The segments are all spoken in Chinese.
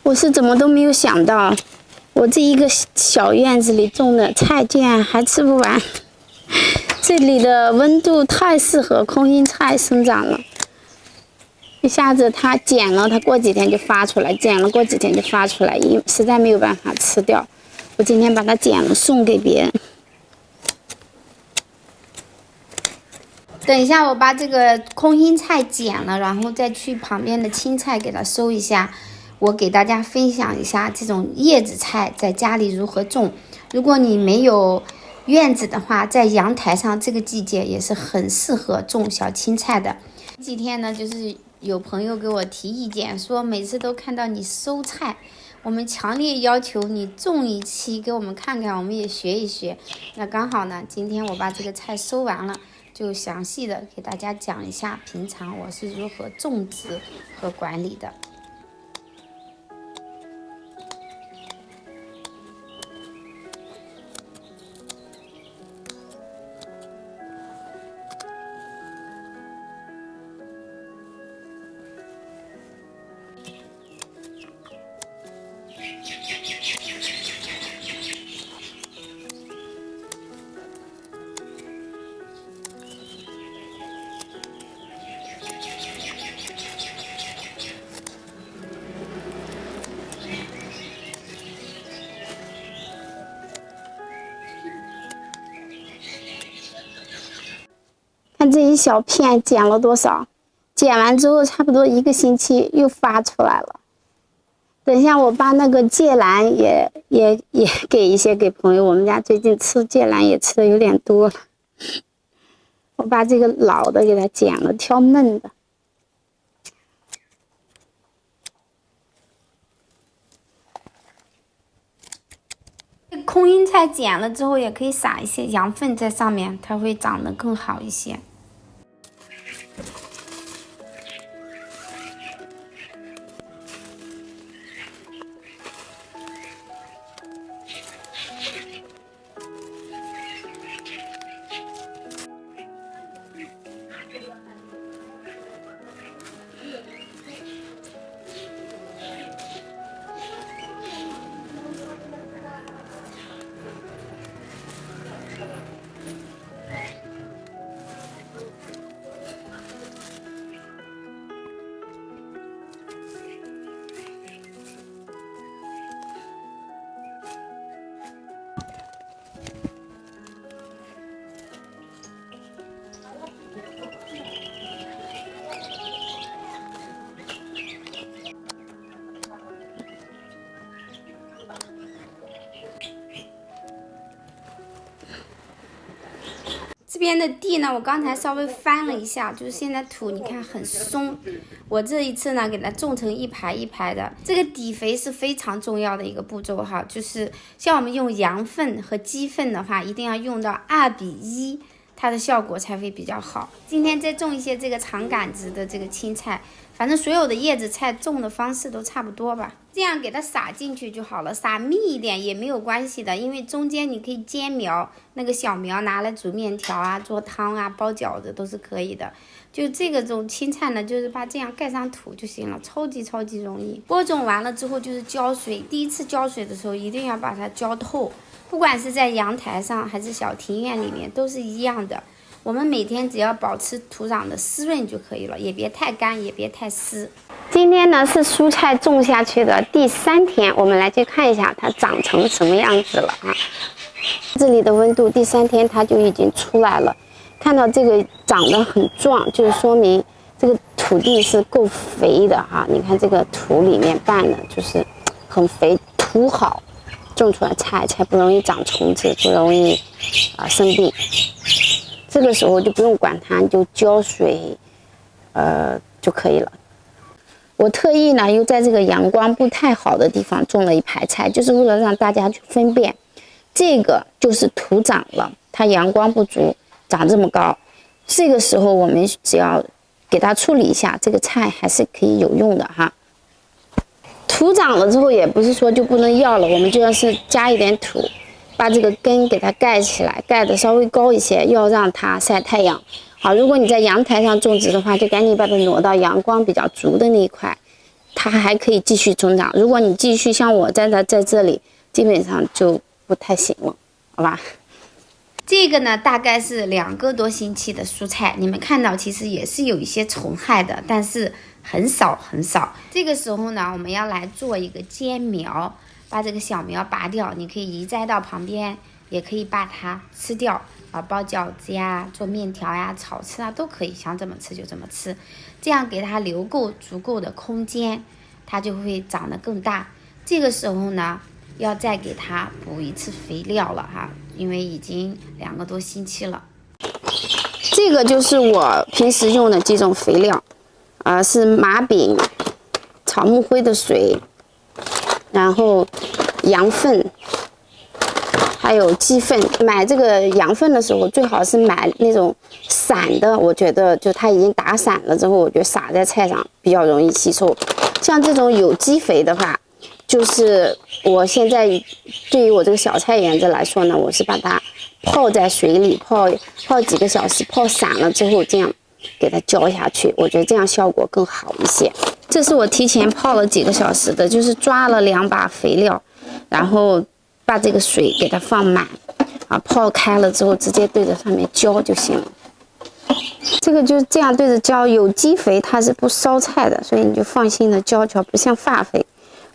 我是怎么都没有想到，我这一个小院子里种的菜竟然还吃不完。这里的温度太适合空心菜生长了，一下子它剪了，它过几天就发出来；剪了，过几天就发出来，实在没有办法吃掉。我今天把它剪了送给别人。等一下，我把这个空心菜剪了，然后再去旁边的青菜给它收一下。我给大家分享一下这种叶子菜在家里如何种。如果你没有院子的话，在阳台上这个季节也是很适合种小青菜的。这几天呢，就是有朋友给我提意见，说每次都看到你收菜，我们强烈要求你种一期给我们看看，我们也学一学。那刚好呢，今天我把这个菜收完了，就详细的给大家讲一下平常我是如何种植和管理的。看这一小片剪了多少，剪完之后差不多1个星期又发出来了。等一下我把那个芥蓝也给一些给朋友，我们家最近吃芥蓝也吃的有点多了。我把这个老的给它剪了，挑嫩的。空心菜剪了之后，也可以撒一些羊粪在上面，它会长得更好一些。这边的地呢，我刚才稍微翻了一下，就是现在土你看很松。我这一次呢，给它种成一排一排的。这个底肥是非常重要的一个步骤哈，就是像我们用羊粪和鸡粪的话，一定要用到2:1，它的效果才会比较好。今天再种一些这个长杆子的这个青菜，反正所有的叶子菜种的方式都差不多吧。这样给它撒进去就好了，撒密一点也没有关系的，因为中间你可以尖苗，那个小苗拿来煮面条啊、做汤啊、包饺子都是可以的。就这个种青菜呢，就是把这样盖上土就行了，超级容易。播种完了之后就是浇水，第一次浇水的时候一定要把它浇透，不管是在阳台上还是小庭院里面都是一样的。我们每天只要保持土壤的湿润就可以了，也别太干，也别太湿。今天呢是蔬菜种下去的第3天，我们来去看一下它长成什么样子了啊。这里的温度第3天它就已经出来了，看到这个长得很壮，就是说明这个土地是够肥的哈。你看这个土里面拌的就是很肥，土好，种出来菜才不容易长虫子，不容易生病。这个时候就不用管它，你就浇水就可以了。我特意呢又在这个阳光不太好的地方种了一排菜，就是为了让大家去分辨，这个就是土长了，它阳光不足长这么高，这个时候我们只要给它处理一下，这个菜还是可以有用的哈。土长了之后也不是说就不能要了，我们就要是加一点土，把这个根给它盖起来，盖得稍微高一些，要让它晒太阳。好，如果你在阳台上种植的话，就赶紧把它挪到阳光比较足的那一块，它还可以继续增长。如果你继续像我在这里，基本上就不太行了，好吧？这个呢，大概是2个多星期的蔬菜，你们看到其实也是有一些虫害的，但是很少很少。这个时候呢，我们要来做一个尖苗，把这个小苗拔掉，你可以移栽到旁边，也可以把它吃掉啊，包饺子呀、做面条呀、炒吃啊都可以，想怎么吃就怎么吃，这样给它留够足够的空间，它就会长得更大。这个时候呢，要再给它补一次肥料了哈，因为已经2个多星期了。这个就是我平时用的这种肥料，是麻饼、草木灰的水，然后羊粪，还有鸡粪。买这个羊粪的时候，最好是买那种散的，我觉得就它已经打散了之后，我觉得撒在菜上比较容易吸收。像这种有机肥的话，就是我现在对于我这个小菜园子来说呢，我是把它泡在水里泡几个小时，泡散了之后，这样给它浇下去，我觉得这样效果更好一些。这是我提前泡了几个小时的，就是抓了2把肥料，然后把这个水给它放满，泡开了之后直接对着上面浇就行了。这个就是这样对着浇，有机肥它是不烧菜的，所以你就放心的浇，不像化肥。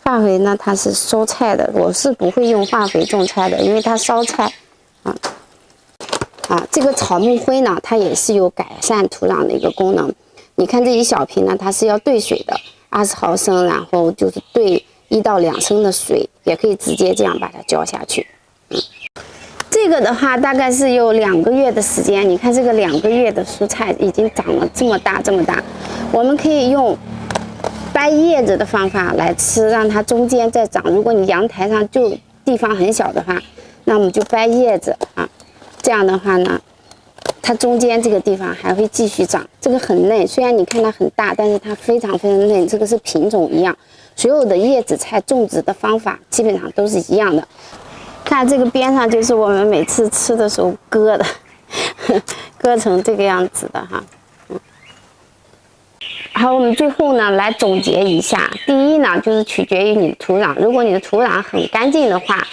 化肥呢，它是烧菜的，我是不会用化肥种菜的，因为它烧菜。这个草木灰呢，它也是有改善土壤的一个功能。你看这一小瓶呢，它是要兑水的，20毫升，然后就是兑1到2升的水，也可以直接这样把它浇下去。这个的话大概是有2个月的时间。你看这个2个月的蔬菜已经长了这么大这么大，我们可以用掰叶子的方法来吃，让它中间再长。如果你阳台上就地方很小的话，那我们就掰叶子这样的话呢，它中间这个地方还会继续长。这个很嫩，虽然你看它很大，但是它非常非常嫩，这个是品种一样。所有的叶子菜种植的方法基本上都是一样的。看这个边上就是我们每次吃的时候割的，割成这个样子的哈。好，我们最后呢来总结一下。第一呢，就是取决于你的土壤，如果你的土壤很干净的话，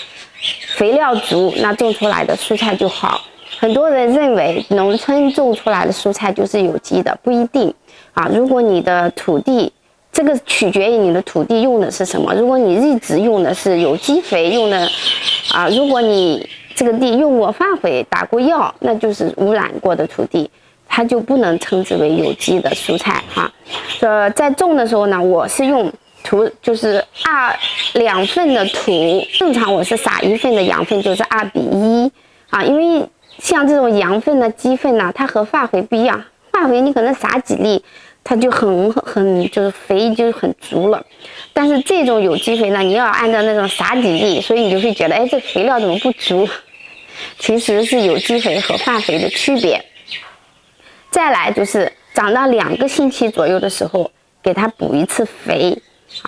肥料足，那种出来的蔬菜就好。很多人认为农村种出来的蔬菜就是有机的，不一定如果你的土地，这个取决于你的土地用的是什么。如果你一直用的是有机肥，用的如果你这个地用过化肥、打过药，那就是污染过的土地，它就不能称之为有机的蔬菜在种的时候呢，我是用就是2份的土，正常我是撒1份的羊粪，就是2比1因为像这种羊粪呢、鸡粪呢，它和化肥不一样，化肥你可能撒几粒，它就很就是肥就很足了，但是这种有机肥呢，你要按照那种撒几粒，所以你就会觉得，哎，这肥料怎么不足？其实是有机肥和化肥的区别。再来就是长到2个星期左右的时候，给它补一次肥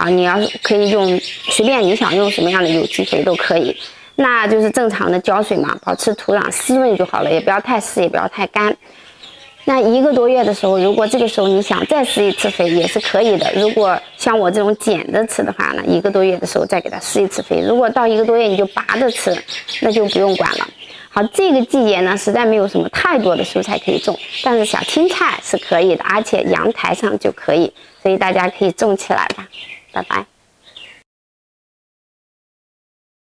你可以用随便你想用什么样的有机肥都可以，那就是正常的浇水嘛，保持土壤湿润就好了，也不要太湿，也不要太干。那1个多月的时候，如果这个时候你想再施一次肥也是可以的。如果像我这种捡着吃的话呢，1个多月的时候再给它施一次肥。如果到1个多月你就拔着吃，那就不用管了。好，这个季节呢，实在没有什么太多的蔬菜可以种，但是小青菜是可以的，而且阳台上就可以，所以大家可以种起来吧。拜拜。